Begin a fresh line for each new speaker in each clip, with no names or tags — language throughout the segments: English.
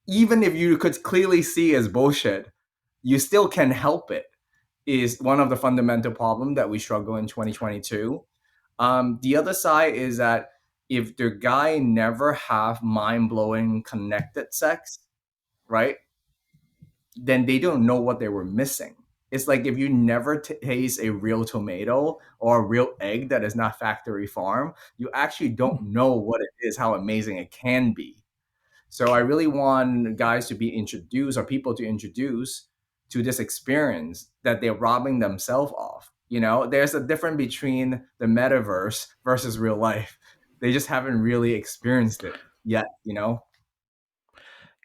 even if you could clearly see as bullshit, you still can help it. Is one of the fundamental problem that we struggle in 2022. The other side is that if the guy never have mind blowing connected sex, right? Then they don't know what they were missing. It's like if you never taste a real tomato or a real egg that is not factory farm, you actually don't know what it is, how amazing it can be. So I really want guys to be introduced or people to introduce to this experience that they're robbing themselves of. You know, there's a difference between the metaverse versus real life. They just haven't really experienced it yet, you know?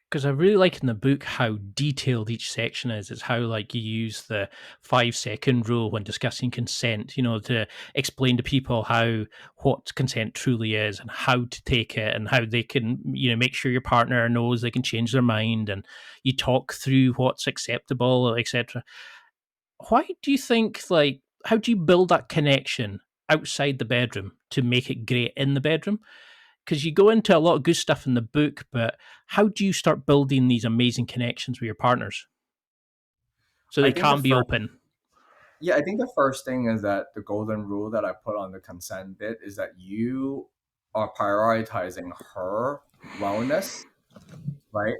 Because I really like in the book how detailed each section is. It's how like you use the 5 second rule when discussing consent, to explain to people how what consent truly is and how to take it and how they can, make sure your partner knows they can change their mind, and you talk through what's acceptable, etc. Why do you think, like, how do you build that connection outside the bedroom to make it great in the bedroom? Because you go into a lot of good stuff in the book, but how do you start building these amazing connections with your partners so
I
they
think the
can be
first
open?
Yeah, I think the first thing is that the golden rule that I put on the consent bit is that you are prioritizing her wellness, right,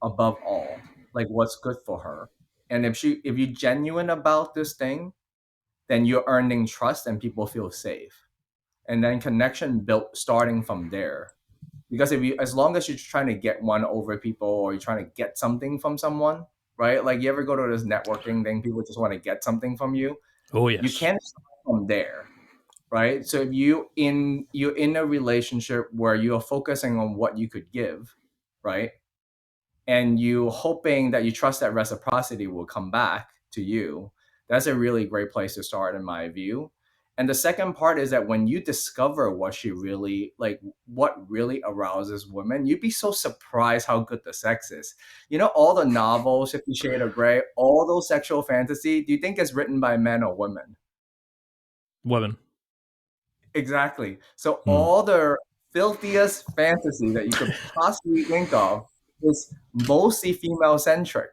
above all. Like what's good for her. And if you're genuine about this thing, then you're earning trust and people feel safe. And then connection built starting from there. Because if you as long as you're trying to get one over people or you're trying to get something from someone, right? Like you ever go to this networking thing, people just want to get something from you.
Oh,
You
yes.
can't start from there, right? So if you're in a relationship where you are focusing on what you could give, right? And you hoping that you trust that reciprocity will come back to you, that's a really great place to start in my view. And the second part is that when you discover what she really like, what really arouses women, you'd be so surprised how good the sex is. You know, all the novels, 50 Shades of Grey, all those sexual fantasy, do you think it's written by men or women?
Women.
Exactly. So
Hmm.
all the filthiest fantasy that you could possibly think of is mostly female centric.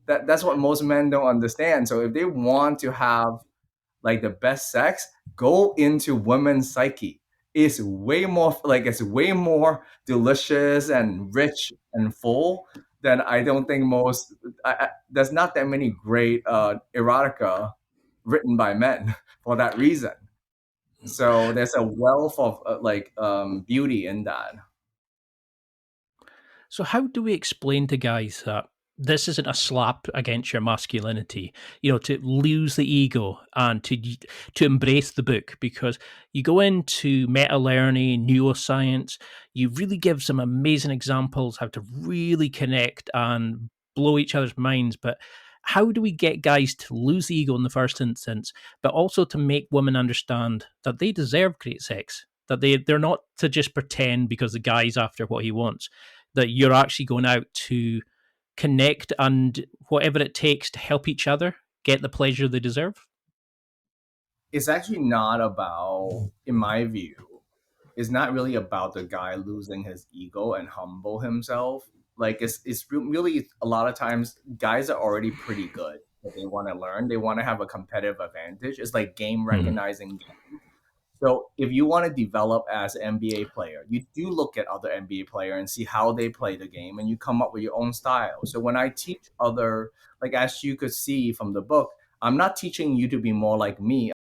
That's what most men don't understand. So if they want to have like the best sex, go into women's psyche. It's way more delicious and rich and full than I don't think most. There's not that many great erotica written by men for that reason. So there's a wealth of beauty in that.
So, how do we explain to guys that this isn't a slap against your masculinity? To lose the ego and to embrace the book, because you go into meta learning, neuroscience, you really give some amazing examples how to really connect and blow each other's minds. But how do we get guys to lose the ego in the first instance, but also to make women understand that they deserve great sex? That they're not to just pretend because the guy's after what he wants, that you're actually going out to connect and whatever it takes to help each other get the pleasure they deserve.
It's actually not about, in my view, it's not really about the guy losing his ego and humble himself. Like really a lot of times guys are already pretty good, but they want to learn. They want to have a competitive advantage. It's like game
Mhm.
recognizing. So if you want to develop as an NBA player, you do look at other NBA player and see how they play the game, and you come up with your own style. So when I teach other, like as you could see from the book, I'm not teaching you to be more like me.